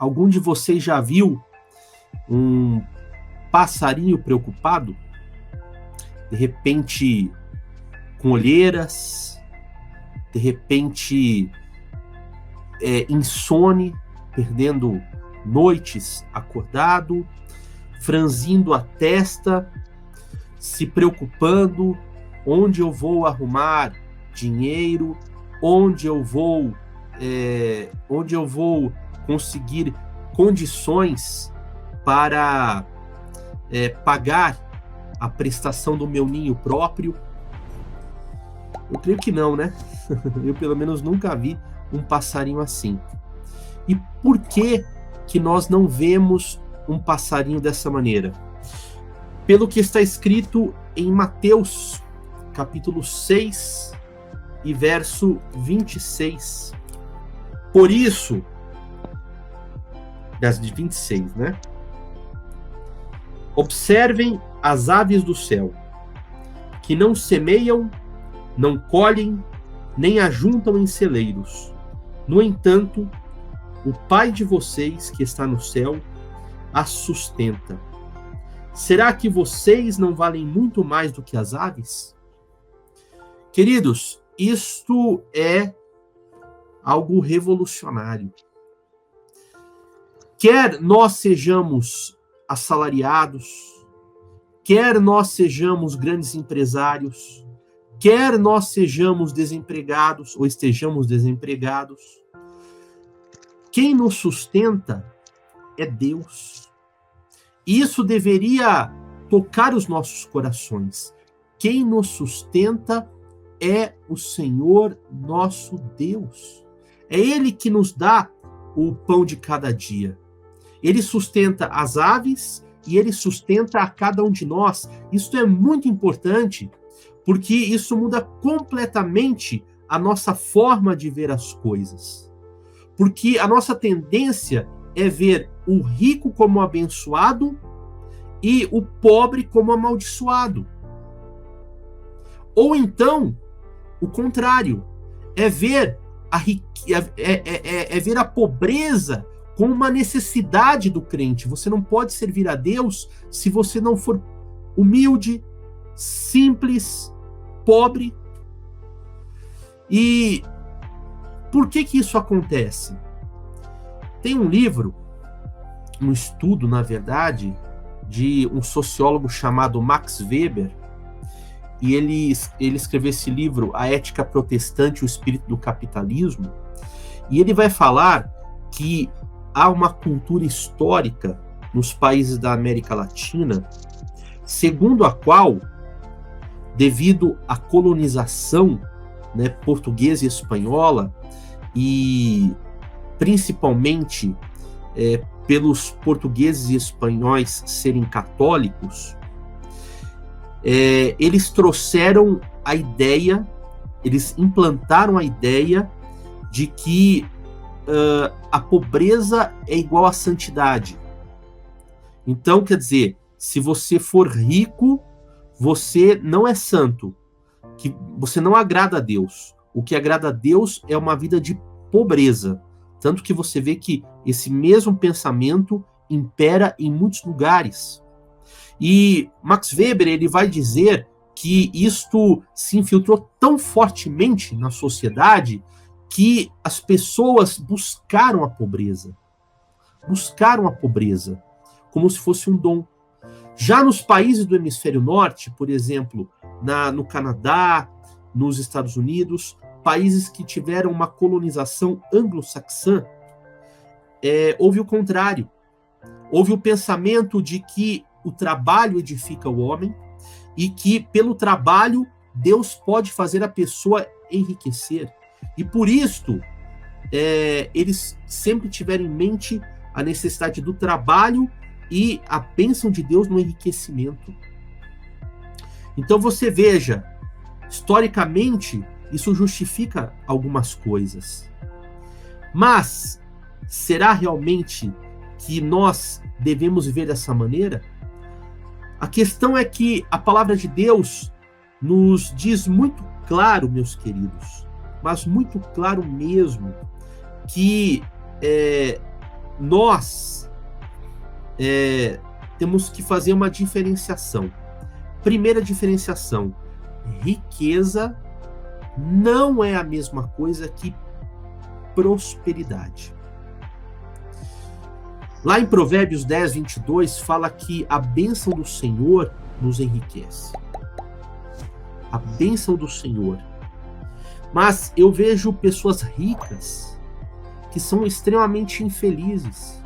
Algum de vocês já viu um passarinho preocupado? De repente, com olheiras, de repente, insone, perdendo noites acordado, franzindo a testa, se preocupando onde eu vou arrumar dinheiro, onde eu vou conseguir condições para pagar a prestação do meu ninho próprio. Eu creio que não, né? Eu pelo menos nunca vi um passarinho assim. E por que nós não vemos um passarinho dessa maneira? Pelo que está escrito em Mateus, capítulo 6 e verso 26. Por isso, das de 26, né? Observem as aves do céu, que não semeiam, não colhem, nem ajuntam em celeiros. No entanto, o Pai de vocês, que está no céu, as sustenta. Será que vocês não valem muito mais do que as aves? Queridos, isto é algo revolucionário. Quer nós sejamos assalariados, quer nós sejamos grandes empresários, quer nós sejamos desempregados ou estejamos desempregados, quem nos sustenta é Deus. Isso deveria tocar os nossos corações. Quem nos sustenta é o Senhor nosso Deus. É Ele que nos dá o pão de cada dia. Ele sustenta as aves e Ele sustenta a cada um de nós. Isso é muito importante, porque isso muda completamente a nossa forma de ver as coisas. Porque a nossa tendência é ver o rico como abençoado e o pobre como amaldiçoado. Ou então, o contrário, é ver a pobreza como uma necessidade do crente. Você não pode servir a Deus se você não for humilde, simples, pobre. E por que isso acontece? Tem um livro, um estudo, na verdade, de um sociólogo chamado Max Weber, e ele escreveu esse livro, A Ética Protestante e o Espírito do Capitalismo, e ele vai falar que há uma cultura histórica nos países da América Latina, segundo a qual, devido à colonização, né, portuguesa e espanhola, e principalmente pelos portugueses e espanhóis serem católicos, eles trouxeram a ideia, eles implantaram a ideia de que a pobreza é igual à santidade. Então, quer dizer, se você for rico, você não é santo, que você não agrada a Deus. O que agrada a Deus é uma vida de pobreza. Tanto que você vê que esse mesmo pensamento impera em muitos lugares. E Max Weber, ele vai dizer que isto se infiltrou tão fortemente na sociedade que as pessoas buscaram a pobreza. Buscaram a pobreza como se fosse um dom. Já nos países do hemisfério norte, por exemplo, no Canadá, nos Estados Unidos, países que tiveram uma colonização anglo-saxã, houve o contrário. Houve o pensamento de que o trabalho edifica o homem e que, pelo trabalho, Deus pode fazer a pessoa enriquecer. E por isto, eles sempre tiveram em mente a necessidade do trabalho e a bênção de Deus no enriquecimento. Então você veja, historicamente, isso justifica algumas coisas. Mas será realmente que nós devemos viver dessa maneira? A questão é que a palavra de Deus nos diz muito claro, meus queridos, mas muito claro mesmo, que nós temos que fazer uma diferenciação. Primeira diferenciação: riqueza não é a mesma coisa que prosperidade. Lá em Provérbios 10, 22, fala que a bênção do Senhor nos enriquece. A bênção do Senhor. Mas eu vejo pessoas ricas que são extremamente infelizes.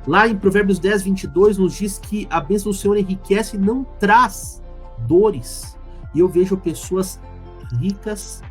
Lá em Provérbios 10, 22, nos diz que a bênção do Senhor enriquece e não traz dores. E eu vejo pessoas ricas,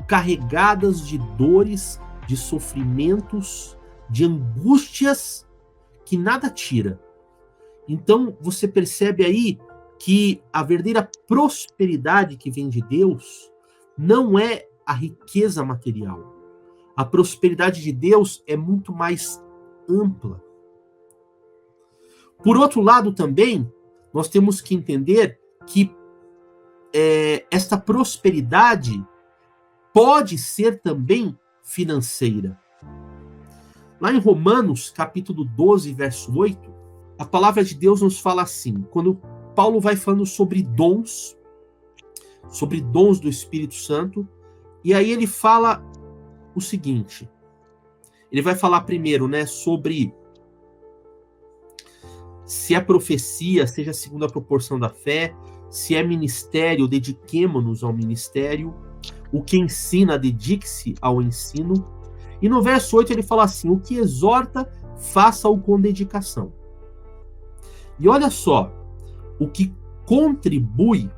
carregadas de dores, de sofrimentos, de angústias que nada tira. Então você percebe aí que a verdadeira prosperidade que vem de Deus não é a riqueza material. A prosperidade de Deus é muito mais ampla. Por outro lado também, nós temos que entender que esta prosperidade pode ser também financeira. Lá em Romanos, capítulo 12, verso 8, a palavra de Deus nos fala assim, quando Paulo vai falando sobre dons do Espírito Santo, e aí ele fala o seguinte, ele vai falar primeiro, sobre se é profecia, seja segundo a proporção da fé, se é ministério, dediquemo-nos ao ministério, o que ensina, dedique-se ao ensino. E no verso 8 ele fala assim, o que exorta, faça-o com dedicação. E olha só, o que contribui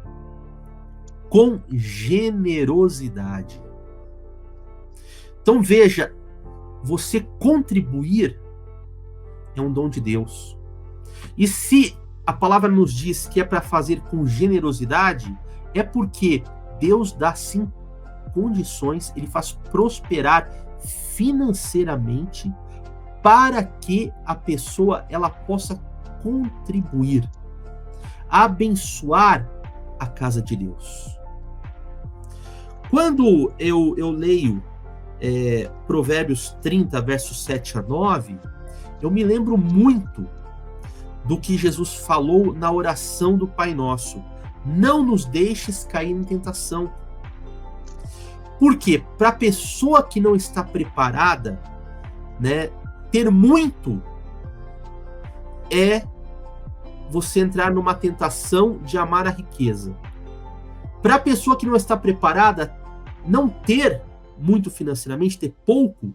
com generosidade. Então veja, você contribuir é um dom de Deus. E se a palavra nos diz que é para fazer com generosidade, é porque Deus dá sim condições, ele faz prosperar financeiramente para que a pessoa ela possa contribuir, abençoar a casa de Deus. Quando eu leio Provérbios 30, versos 7 a 9, eu me lembro muito do que Jesus falou na oração do Pai Nosso. Não nos deixes cair em tentação. Por quê? Para a pessoa que não está preparada, ter muito é você entrar numa tentação de amar a riqueza. Para a pessoa que não está preparada, não ter muito financeiramente, ter pouco,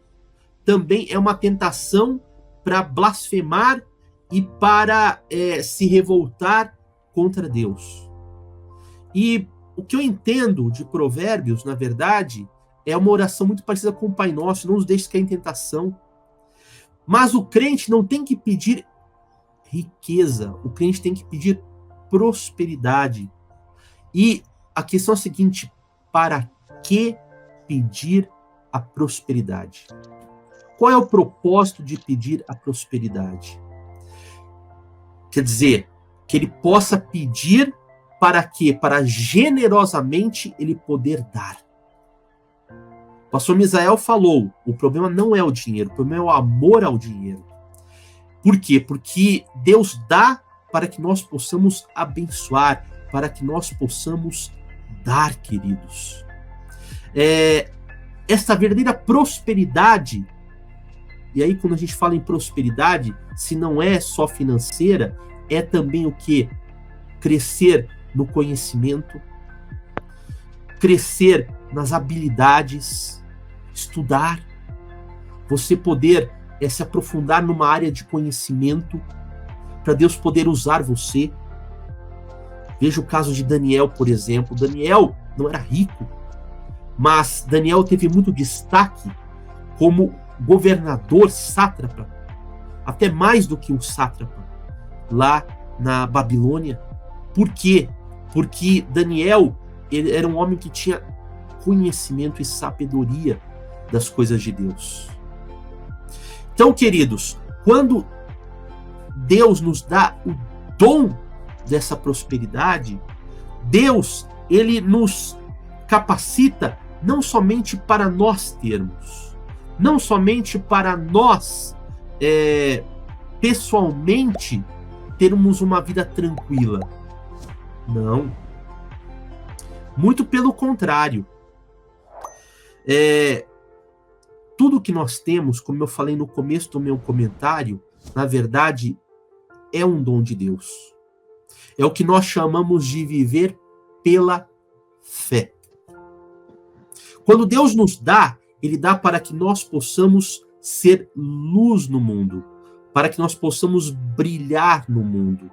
também é uma tentação para blasfemar e para se revoltar contra Deus. E o que eu entendo de Provérbios, na verdade, é uma oração muito parecida com o Pai Nosso, não nos deixe cair em tentação. Mas o crente não tem que pedir riqueza, o crente tem que pedir prosperidade. E a questão é a seguinte, para que pedir a prosperidade? Qual é o propósito de pedir a prosperidade? Quer dizer, que ele possa pedir para quê? Para generosamente ele poder dar. O pastor Misael falou, o problema não é o dinheiro, o problema é o amor ao dinheiro. Por quê? Porque Deus dá para que nós possamos abençoar, para que nós possamos dar, queridos. Essa verdadeira prosperidade, e aí quando a gente fala em prosperidade, se não é só financeira, é também o quê? Crescer no conhecimento, crescer nas habilidades, estudar, você poder se aprofundar numa área de conhecimento, para Deus poder usar você. Veja o caso de Daniel, por exemplo. Daniel não era rico, mas Daniel teve muito destaque como governador, sátrapa, até mais do que um sátrapa, lá na Babilônia. Por quê? Porque Daniel ele era um homem que tinha conhecimento e sabedoria das coisas de Deus. Então, queridos, quando Deus nos dá o dom dessa prosperidade, Deus, ele nos capacita não somente para nós termos, não somente para nós pessoalmente, termos uma vida tranquila. Não. Muito pelo contrário. Tudo que nós temos, como eu falei no começo do meu comentário, na verdade, é um dom de Deus. É o que nós chamamos de viver pela fé. Quando Deus nos dá, Ele dá para que nós possamos ser luz no mundo, para que nós possamos brilhar no mundo,